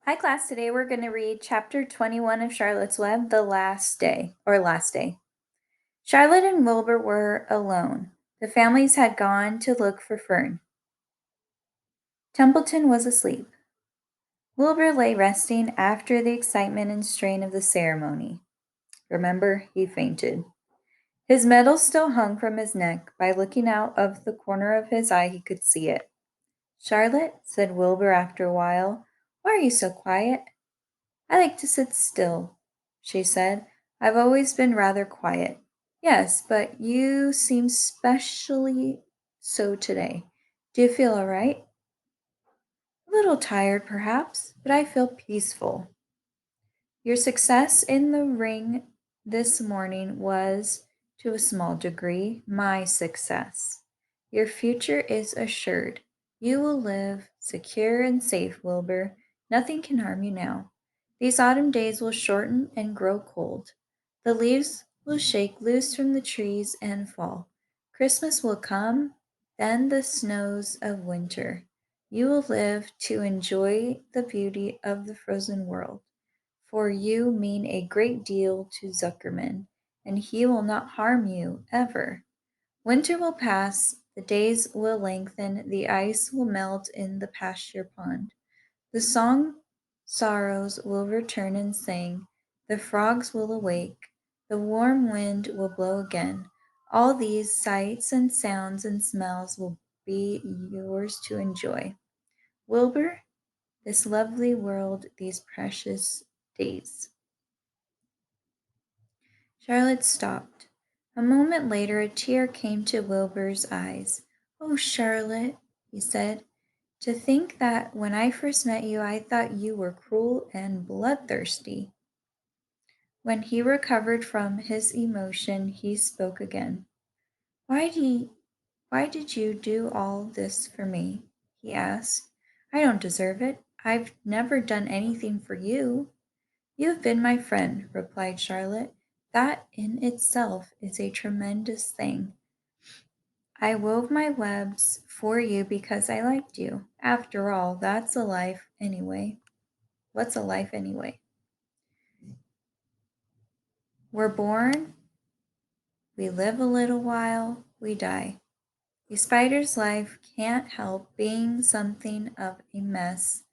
Hi, class. Today we're going to read chapter 21 of Charlotte's Web, The Last Day, or Last Day. Charlotte and Wilbur were alone. The families had gone to look for Fern. Templeton was asleep. Wilbur lay resting after the excitement and strain of the ceremony. Remember, he fainted. His medal still hung from his neck. By looking out of the corner of his eye, he could see it. Charlotte, said Wilbur after a while, why are you so quiet? I like to sit still, she said. I've always been rather quiet. Yes, but you seem specially so today. Do you feel all right? A little tired, perhaps, but I feel peaceful. Your success in the ring this morning was, to a small degree, my success. Your future is assured. You will live secure and safe, Wilbur. Nothing can harm you now. These autumn days will shorten and grow cold. The leaves will shake loose from the trees and fall. Christmas will come, then the snows of winter. You will live to enjoy the beauty of the frozen world. For you mean a great deal to Zuckerman, and he will not harm you, ever. Winter will pass, the days will lengthen, the ice will melt in the pasture pond. The song sorrows will return and sing, the frogs will awake, the warm wind will blow again. All these sights and sounds and smells will be yours to enjoy. Wilbur, this lovely world, these precious days. Charlotte stopped. A moment later a tear came to Wilbur's eyes. "Oh, Charlotte," he said, "to think that when I first met you I thought you were cruel and bloodthirsty." When he recovered from his emotion he spoke again. Why did you do all this for me?" he asked. "I don't deserve it. I've never done anything for you." "You have been my friend," replied Charlotte. "That in itself is a tremendous thing. I wove my webs for you because I liked you. After all, that's a life anyway. What's a life anyway? We're born, we live a little while, we die. A spider's life can't help being something of a mess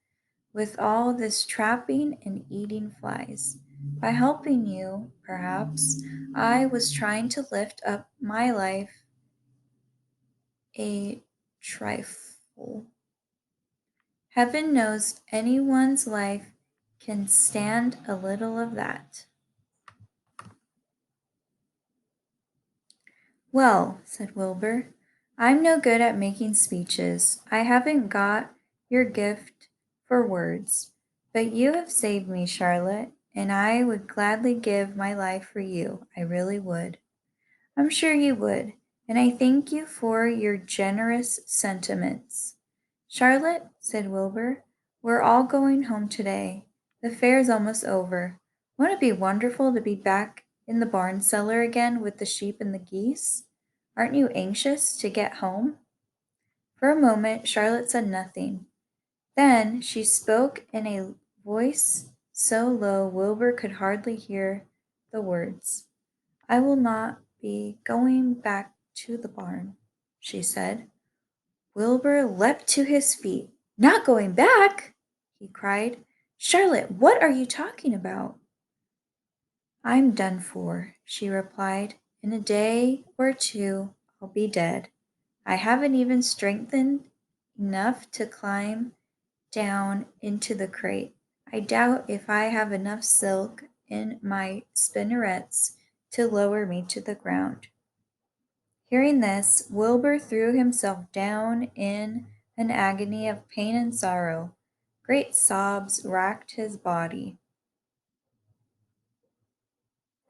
with all this trapping and eating flies. By helping you, perhaps, I was trying to lift up my life a trifle. Heaven knows anyone's life can stand a little of that." "Well," said Wilbur, "I'm no good at making speeches. I haven't got your gift for words. But you have saved me, Charlotte, and I would gladly give my life for you. I really would." "I'm sure you would, and I thank you for your generous sentiments." "Charlotte," said Wilbur, "we're all going home today. The fair's almost over. Won't it be wonderful to be back in the barn cellar again with the sheep and the geese? Aren't you anxious to get home?" For a moment Charlotte said nothing. Then she spoke in a voice so low Wilbur could hardly hear the words. "I will not be going back to the barn," she said. Wilbur leapt to his feet. "Not going back!" he cried. "Charlotte, what are you talking about?" "I'm done for," she replied. "In a day or two I'll be dead. I haven't even strengthened enough to climb down into the crate. I doubt if I have enough silk in my spinnerets to lower me to the ground." Hearing this, Wilbur threw himself down in an agony of pain and sorrow. Great sobs racked his body.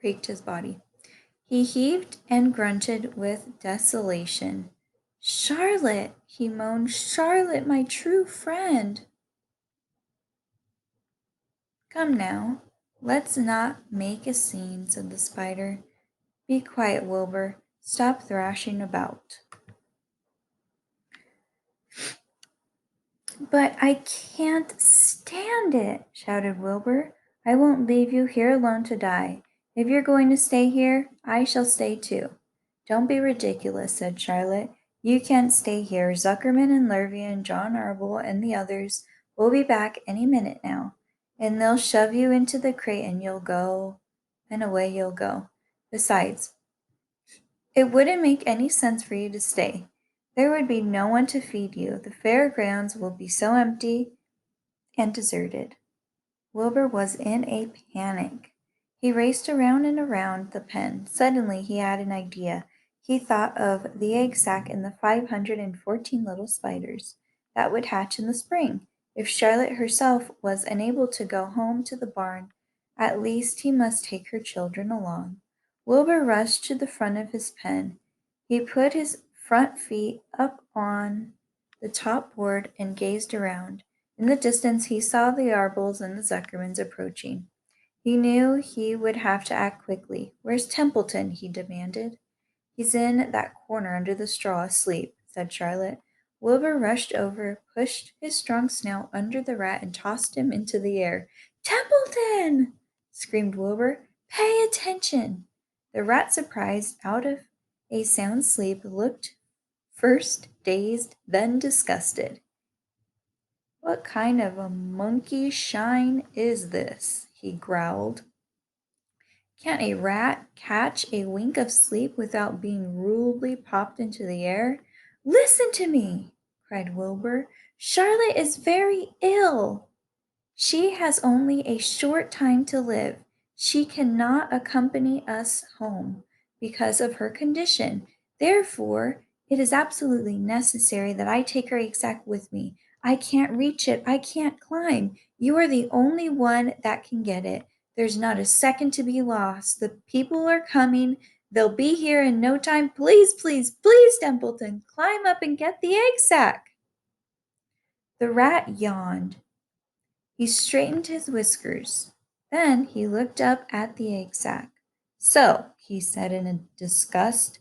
He heaved and grunted with desolation. "Charlotte," he moaned, "Charlotte, my true friend." "Come now, let's not make a scene," said the spider. "Be quiet, Wilbur. Stop thrashing about." But I can't stand it, shouted Wilbur. I won't leave you here alone to die. If you're going to stay here, I shall stay too. Don't be ridiculous, said Charlotte. You can't stay here. Zuckerman and Lurvy and John Arbull and the others will be back any minute now, and they'll shove you into the crate and you'll go, and away you'll go. Besides, it wouldn't make any sense for you to stay. There would be no one to feed you. The fairgrounds will be so empty and deserted. Wilbur was in a panic. He raced around and around the pen. Suddenly he had an idea. He thought of the egg sack and the 514 little spiders that would hatch in the spring. If Charlotte herself was unable to go home to the barn, at least he must take her children along. Wilbur rushed to the front of his pen. He put his front feet up on the top board and gazed around. In the distance he saw the Arbulls and the Zuckermans approaching. He knew he would have to act quickly. "Where's Templeton?" he demanded. "He's in that corner under the straw, asleep," said Charlotte. Wilbur rushed over, pushed his strong snout under the rat, and tossed him into the air. "Templeton!" screamed Wilbur. "Pay attention!" The rat, surprised out of a sound sleep, looked first dazed, then disgusted. "What kind of a monkey shine is this?" he growled. "Can't a rat catch a wink of sleep without being rudely popped into the air?" "Listen to me!" cried Wilbur. "Charlotte is very ill. She has only a short time to live. She cannot accompany us home because of her condition. Therefore, it is absolutely necessary that I take her egg-sack with me. I can't reach it. I can't climb. You are the only one that can get it. There's not a second to be lost. The people are coming. They'll be here in no time. Please, please, please, Templeton, climb up and get the egg-sack." The rat yawned. He straightened his whiskers. Then he looked up at the egg sack. "So," he said in disgust,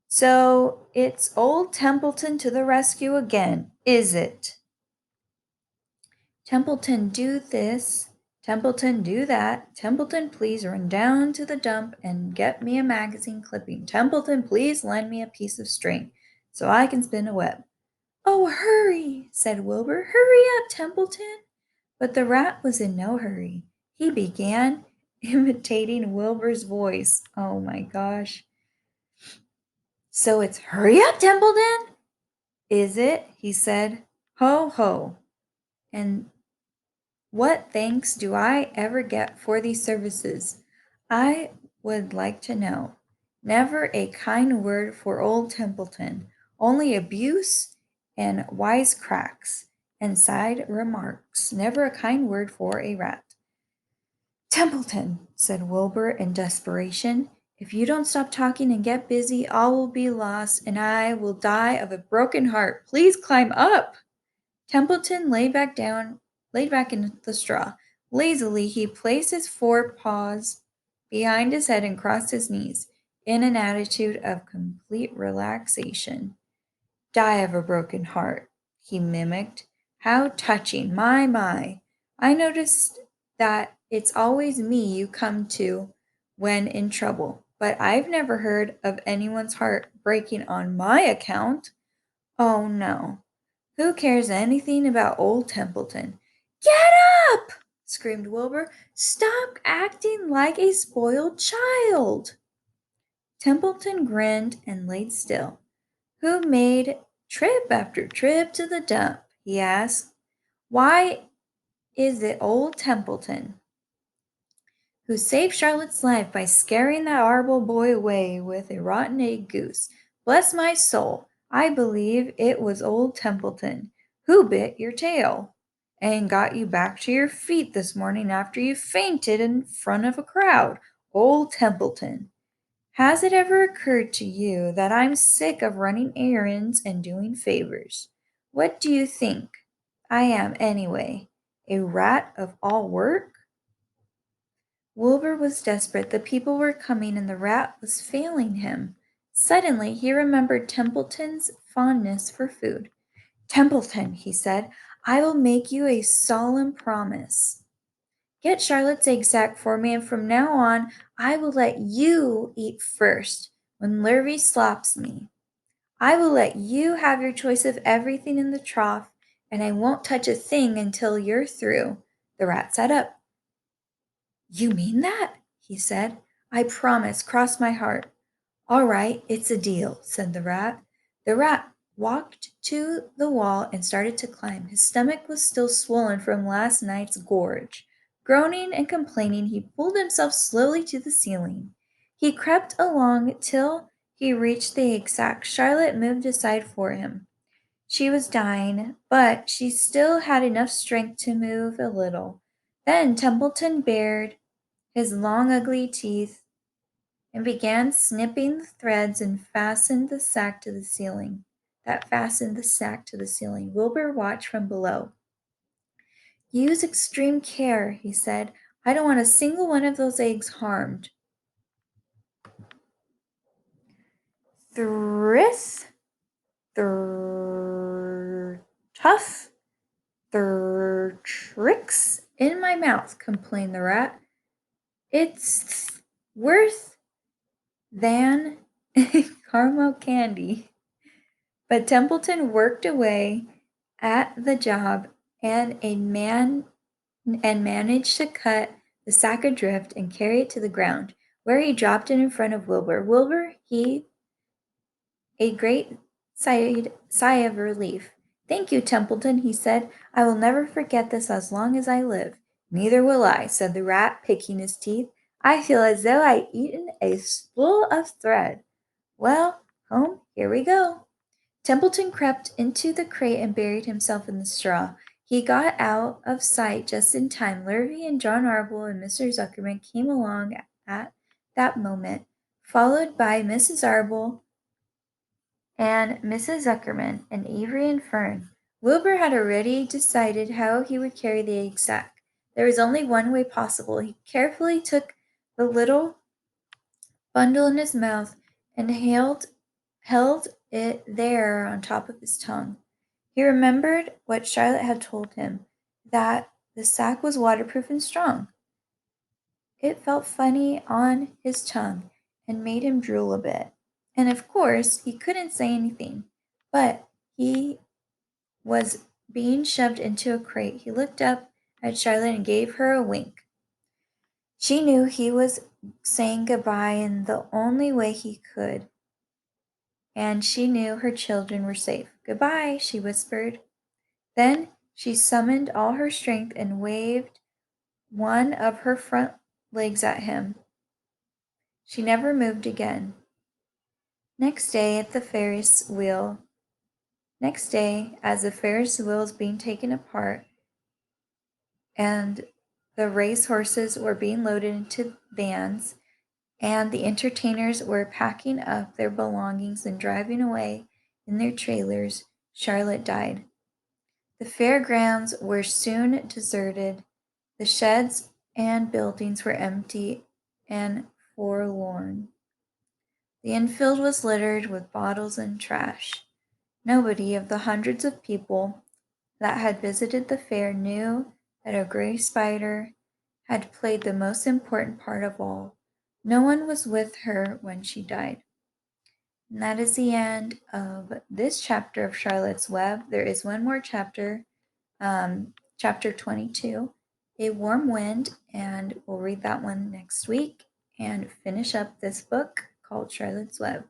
"so it's old Templeton to the rescue again, is it? Templeton, do this. Templeton, do that. Templeton, please run down to the dump and get me a magazine clipping. Templeton, please lend me a piece of string so I can spin a web." "Oh, hurry," said Wilbur. "Hurry up, Templeton." But the rat was in no hurry. He began imitating Wilbur's voice. Oh my gosh. "So it's 'hurry up, Templeton,' is it?" he said. "Ho, ho. And what thanks do I ever get for these services? I would like to know. Never a kind word for old Templeton, only abuse and wisecracks and side remarks. Never a kind word for a rat." "Templeton," said Wilbur in desperation, "if you don't stop talking and get busy, all will be lost, and I will die of a broken heart. Please climb up." Templeton laid back in the straw. Lazily he placed his forepaws behind his head and crossed his knees in an attitude of complete relaxation. "Die of a broken heart," he mimicked. "How touching! My! I noticed that it's always me you come to when in trouble, but I've never heard of anyone's heart breaking on my account. Oh, no. Who cares anything about old Templeton?" "Get up!" screamed Wilbur. "Stop acting like a spoiled child." Templeton grinned and laid still. "Who made trip after trip to the dump?" he asked. "Why is it old Templeton who saved Charlotte's life by scaring that Arbull boy away with a rotten egg goose? Bless my soul, I believe it was old Templeton who bit your tail and got you back to your feet this morning after you fainted in front of a crowd. Old Templeton. Has it ever occurred to you that I'm sick of running errands and doing favors? What do you think I am, anyway? A rat of all work?" Wilbur was desperate. The people were coming, and the rat was failing him. Suddenly he remembered Templeton's fondness for food. "Templeton," he said, I will make you a solemn promise. Get Charlotte's egg sack for me, and from now on, I will let you eat first when Lurvy slops me. I will let you have your choice of everything in the trough, and I won't touch a thing until you're through." The rat sat up. "You mean that?" he said. "I promise, cross my heart." "All right, it's a deal," said the rat. The rat walked to the wall and started to climb. His stomach was still swollen from last night's gorge. Groaning and complaining, he pulled himself slowly to the ceiling. He crept along till he reached the egg sack. Charlotte moved aside for him. She was dying, but she still had enough strength to move a little. Then Templeton bared his long, ugly teeth and began snipping the threads and fastened the sack to the ceiling. Wilbur watched from below. "Use extreme care," he said. "I don't want a single one of those eggs harmed." Thrith, tough, tricks in my mouth, complained the rat. "It's worse than caramel candy." But Templeton worked away at the job and managed to cut the sack adrift and carry it to the ground, where he dropped it in front of Wilbur. Wilbur heaved a great sigh of relief. "Thank you, Templeton," he said. "I will never forget this as long as I live." "Neither will I," said the rat, picking his teeth. "I feel as though I'd eaten a spool of thread. Well, home, here we go." Templeton crept into the crate and buried himself in the straw. He got out of sight just in time. Lurvy and John Arbull and Mr. Zuckerman came along at that moment, followed by Mrs. Arbull and Mrs. Zuckerman and Avery and Fern. Wilbur had already decided how he would carry the egg sack. There was only one way possible. He carefully took the little bundle in his mouth and held it there on top of his tongue. He remembered what Charlotte had told him, that the sack was waterproof and strong. It felt funny on his tongue and made him drool a bit. And of course, he couldn't say anything, but he was being shoved into a crate. He looked up at Charlotte and gave her a wink. She knew he was saying goodbye in the only way he could, and she knew her children were safe. "Goodbye," she whispered. Then she summoned all her strength and waved one of her front legs at him. She never moved again. Next day, as the Ferris wheel was being taken apart and the race horses were being loaded into vans and the entertainers were packing up their belongings and driving away in their trailers, Charlotte died. The fairgrounds were soon deserted. The sheds and buildings were empty and forlorn. The infield was littered with bottles and trash. Nobody of the hundreds of people that had visited the fair knew that a gray spider had played the most important part of all. No one was with her when she died. And that is the end of this chapter of Charlotte's Web. There is one more chapter, chapter 22, A Warm Wind, and we'll read that one next week and finish up this book called Charlotte's Web.